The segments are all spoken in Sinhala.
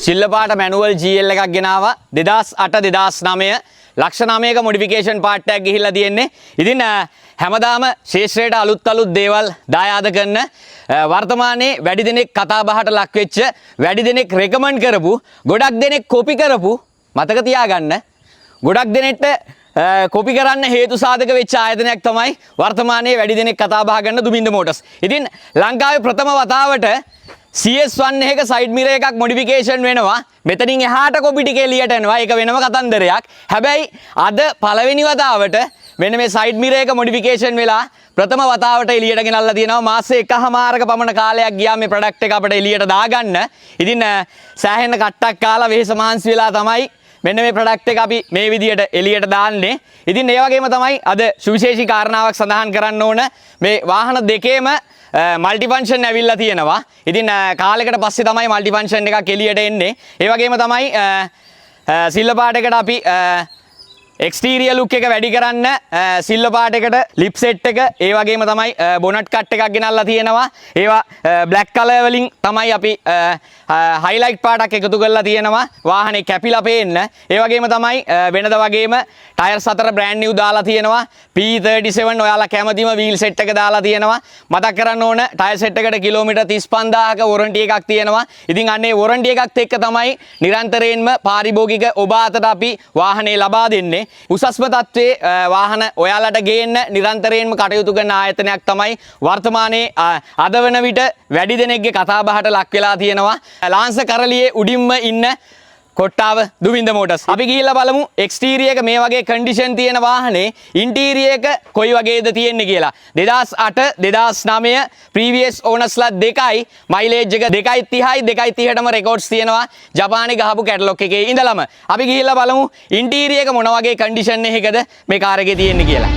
සිල්ලපාට මැනුවල් GL එකක් ගෙනාවා 2008 2009 ලක්ෂ 9ක මොඩිෆිකේෂන් පාර්ට් එකක් ගිහිල්ලා තියෙන්නේ. ඉතින් හැමදාම ශේෂ්ත්‍රයට අලුත් දේවල් දායාද කරන වර්තමානයේ වැඩි දෙනෙක් කතා බහට ලක් වෙච්ච වැඩි දෙනෙක් රෙකමන්ඩ් කරපු ගොඩක් දෙනෙක් කොපි කරපු මතක තියාගන්න ගොඩක් දෙනෙක්ට කොපි කරන්න හේතු සාධක වෙච්ච ආයතනයක් තමයි වර්තමානයේ වැඩි දෙනෙක් කතා බහ කරන දුමින්ද මෝටර්ස්. ඉතින් ලංකාවේ ප්‍රථම වතාවට CS1 එක සයිඩ් මිරර් එකක් මොඩිෆිකේෂන් වෙනවා. මෙතනින් එහාට කොපි ටික එළියට එනවා. ඒක වෙනම කතන්දරයක්. හැබැයි අද පළවෙනි වතාවට මෙන්න මේ සයිඩ් මිරර් එක මොඩිෆිකේෂන් වෙලා ප්‍රථම වතාවට එළියට ගෙනල්ලා තියෙනවා. මාස 1කමාරක පමණ කාලයක් ගියා මේ ප්‍රොඩක්ට් එක අපිට එළියට දාගන්න. ඉතින් සෑහෙන කට්ටක් කාලා වෙහෙස මහන්සි වෙලා තමයි මෙන්න මේ ප්‍රොඩක්ට් එක අපි මේ විදියට එළියට දාන්නේ. ඉතින් ඒ වගේම තමයි අද සුවිශේෂී කාරණාවක් සඳහන් කරන්න ඕන. මේ වාහන දෙකේම මල්ටි ෆන්ක්ෂන් ඇවිල්ලා තියෙනවා. ඉතින් කාලයකට පස්සේ තමයි මල්ටි ෆන්ක්ෂන් එකක් එළියට එන්නේ. ඒ වගේම තමයි සිල්වර් පාට් එකට අපි එක්ස්ටීරියර් ලුක් එක වැඩි කරන්න සිල්වර් පාට් එකට ලිප් සෙට් එක ඒ වගේම තමයි බොනට් කට් එකක් ගෙනල්ලා තියෙනවා. ඒවා බ්ලැක් කලර් වලින් තමයි අපි හයිලයිට් පාටක් එකතු කරලා තියෙනවා. වාහනේ කැපිලා පේන්න. ඒ වගේම තමයි වෙනද වගේම ටයර්ස් 4 බ්‍රෑන්ඩ් නිව් දාලා තියෙනවා. P37 ඔයාලා කැමතිම වීල් සෙට් එක දාලා තියෙනවා. මතක් කරන්න ඕන ටයර් සෙට් එකට කිලෝමීටර් 35000ක වොරන්ටි එකක් තියෙනවා. ඉතින් අන්නේ වොරන්ටි එකත් එක්ක තමයි නිරන්තරයෙන්ම පාරිභෝගික ඔබ අතට අපි වාහනේ ලබා දෙන්නේ. උසස්ම තත්ත්වයේ වාහන ඔයාලට ගේන්න නිරන්තරයෙන්ම කටයුතු කරන ආයතනයක් තමයි වර්තමානයේ අද වන විට වැඩි දෙනෙක්ගේ කතා බහට ලක් වෙලා තියෙනවා. ලාංස කරලියේ උඩින්ම ඉන්න කොට්ටාව දුමින්ද මෝටර්ස්. අපි ගිහිල්ලා බලමු එක්ස්ටීරියර් එක මේ වගේ කන්ඩිෂන් තියෙන වාහනේ ඉන්ටීරියර් එක කොයි වගේද තියෙන්නේ කියලා. 2008 2009 ප්‍රීවියස් ඕනර්ස්ලා දෙකයි මයිලේජ් එක 2.30යි 2.30ටම රෙකෝඩ්ස් තියෙනවා ජපානයේ ගහපු කැටලොග් එකේ ඉඳලම. අපි ගිහිල්ලා බලමු ඉන්ටීරියර් එක මොන වගේ කන්ඩිෂන් එකකද මේ කාර් එකේ තියෙන්නේ කියලා.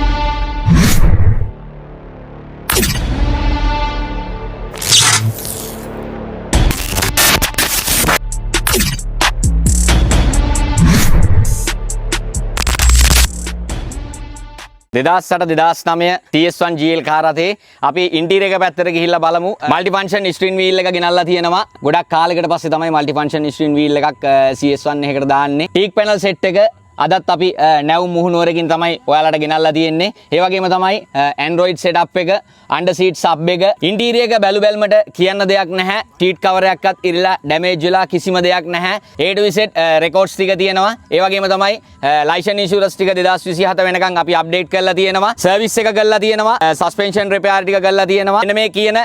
දෙදස් 2009 TS1 GL කාර් අතේ අපි ඉන්ටීරියර් එක පැත්තට ගිහිල්ලා බලමු. මල්ටි ෆන්ක්ෂන් ස්ටීරින් වීල් එක ගෙනල්ලා තියෙනවා. ගොඩක් කාලයකට පස්සේ තමයි මල්ටි ෆන්ක්ෂන් ස්ටීරින් වීල් එකක් CS1 එකකට දාන්නේ. ටීක් පැනල් සෙට් එක අදත් අපි නැවුම් මුහුණුවරකින් තමයි ඔයාලට ගෙනල්ලා තියෙන්නේ. ඒ වගේම තමයි Android setup එක, under seat sub එක, ඉන්ටීරියර් එක බැලුබැලමට කියන්න දෙයක් නැහැ. ටීට් කවර් එකක්වත් ඉරලා ඩැමේජ් වෙලා කිසිම දෙයක් නැහැ. A to Z රෙකෝඩ්ස් ටික තියෙනවා. ඒ වගේම තමයි ලයිසන් ඉන්ෂුරන්ස් ටික 2027 වෙනකන් අපි අප්ඩේට් කරලා තියෙනවා. සර්විස් එක කරලා තියෙනවා. සස්පෙන්ෂන් රිපෙයාර් ටික කරලා තියෙනවා. මෙන්න මේ කියන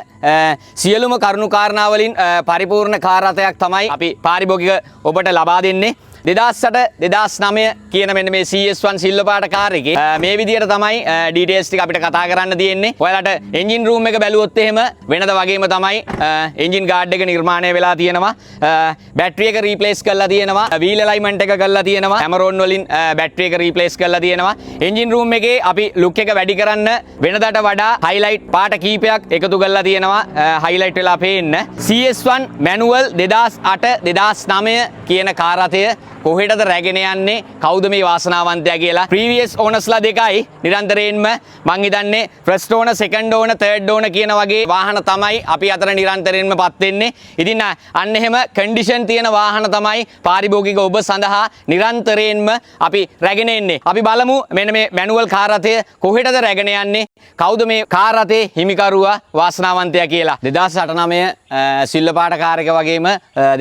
සියලුම කරුණු කාරණා වලින් පරිපූර්ණ කාර් රථයක් තමයි අපි පාරිභෝගික ඔබට ලබා දෙන්නේ. 2008 2009 කියන මෙන්න මේ CS1 සිල්වර් පාට කාර් එකේ මේ විදියට තමයි ඩීටේල්ස් ටික අපිට කතා කරන්න තියෙන්නේ. ඔයාලට එන්ජින් රූම් එක බැලුවොත් එහෙම වෙනද වගේම තමයි එන්ජින් ගාඩ් එක නිර්මාණය වෙලා තියෙනවා. බැටරි එක රීප්ලේස් කරලා තියෙනවා. වීල් ඇලයින්මන්ට් එක කරලා තියෙනවා. හැමරෝන් වලින් බැටරි එක රීප්ලේස් කරලා තියෙනවා. එන්ජින් රූම් එකේ අපි ලුක් එක වැඩි කරන්න වෙනදට වඩා හයිලයිට් පාට කීපයක් එකතු කරලා තියෙනවා. හයිලයිට් වෙලා පේන්න. CS1 මැනුවල් 2008 2009 කියන කාර් රථය කොහෙටද රැගෙන යන්නේ කවුද මේ වාසනාවන්තයා කියලා ප්‍රීවියස් ඕනර්ස්ලා දෙකයි නිරන්තරයෙන්ම මං හිතන්නේ ෆස්ට් ඕනර් සෙකන්ඩ් ඕනර් තර්ඩ් ඕනර් කියන වගේ වාහන තමයි අපි අතර නිරන්තරයෙන්ම පත් වෙන්නේ. ඉතින් අන්න එහෙම කන්ඩිෂන් තියෙන වාහන තමයි පාරිභෝගික ඔබ සඳහා නිරන්තරයෙන්ම අපි රැගෙන එන්නේ. අපි බලමු මෙන්න මේ මැනුවල් කාර් රථය කොහෙටද රැගෙන යන්නේ කවුද මේ කාර් රථේ හිමිකරුවා වාසනාවන්තයා කියලා. 2008-9 සිල්වර් පාට කාර් එක වගේම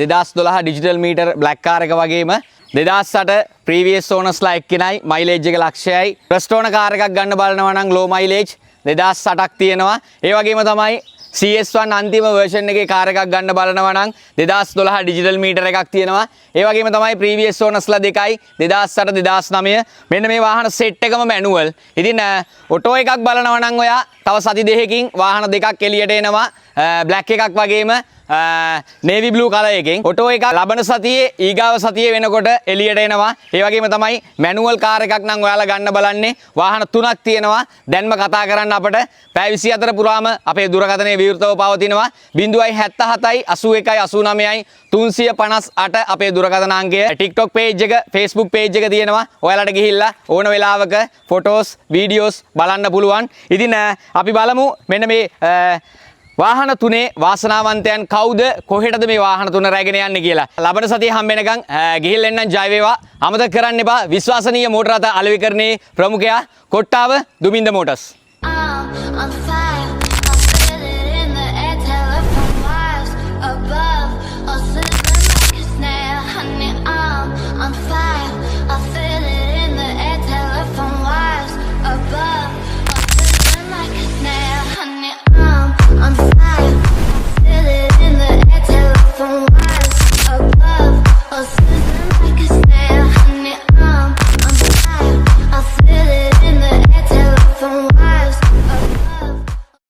2012 ඩිජිටල් මීටර් බ්ලැක් කාර් එක වගේම 2008 ප්‍රීවියස් ඕනර්ස්ලා එක්කෙනයි මයිලේජ් එක ලක්ෂයයි. ෆස්ට් ඕනර් කාර් එකක් ගන්න බලනවා නම් ලෝ මයිලේජ් 2008ක් තියෙනවා. ඒ වගේම තමයි CS1 අන්තිම වර්ෂන් එකේ කාර් එකක් ගන්න බලනවා නම් 2012 ඩිජිටල් මීටර් එකක් තියෙනවා. ඒ වගේම තමයි ප්‍රීවියස් ඕනර්ස්ලා දෙකයි 2008 2009 මෙන්න මේ වාහන සෙට් එකම මැනුවල්. ඉතින් ඔටෝ එකක් බලනවා නම් ඔයා තව සති දෙකකින් වාහන දෙකක් එළියට එනවා. බ්ලැක් එකක් වගේම නේවි බ්ලූ කලර් එකෙන් ඔටෝ එක ලබන සතියේ ඊගාව සතියේ වෙනකොට එළියට එනවා. ඒ වගේම තමයි මැනුවල් කාර් එකක් නම් ඔයාලා ගන්න බලන්නේ වාහන තුනක් තියෙනවා. දැන්ම කතා කරන්න අපිට පැය 24 පුරාම අපේ දුරකථනයේ විවෘතව පවතිනවා 077යි 81යි 89යි 358 අපේ දුරකථන අංකය. TikTok page එක, Facebook page එක තියෙනවා. ඔයාලට ගිහිල්ලා ඕන වෙලාවක ෆොටෝස්, වීඩියෝස් බලන්න පුළුවන්. ඉතින් අපි බලමු මෙන්න මේ වාහන තුනේ වාසනාවන්තයන් කවුද කොහෙටද මේ වාහන තුන රැගෙන යන්නේ කියලා. ලබන සතියේ හම්බෙනකන් ගිහිල්ලා එන්නම් ජය වේවා. අමතක කරන්න එපා විශ්වාසනීය මෝටර රථ අලෙවිකරණයේ ප්‍රමුඛයා කොට්ටාව දුමින්ද මෝටර්ස්. I'm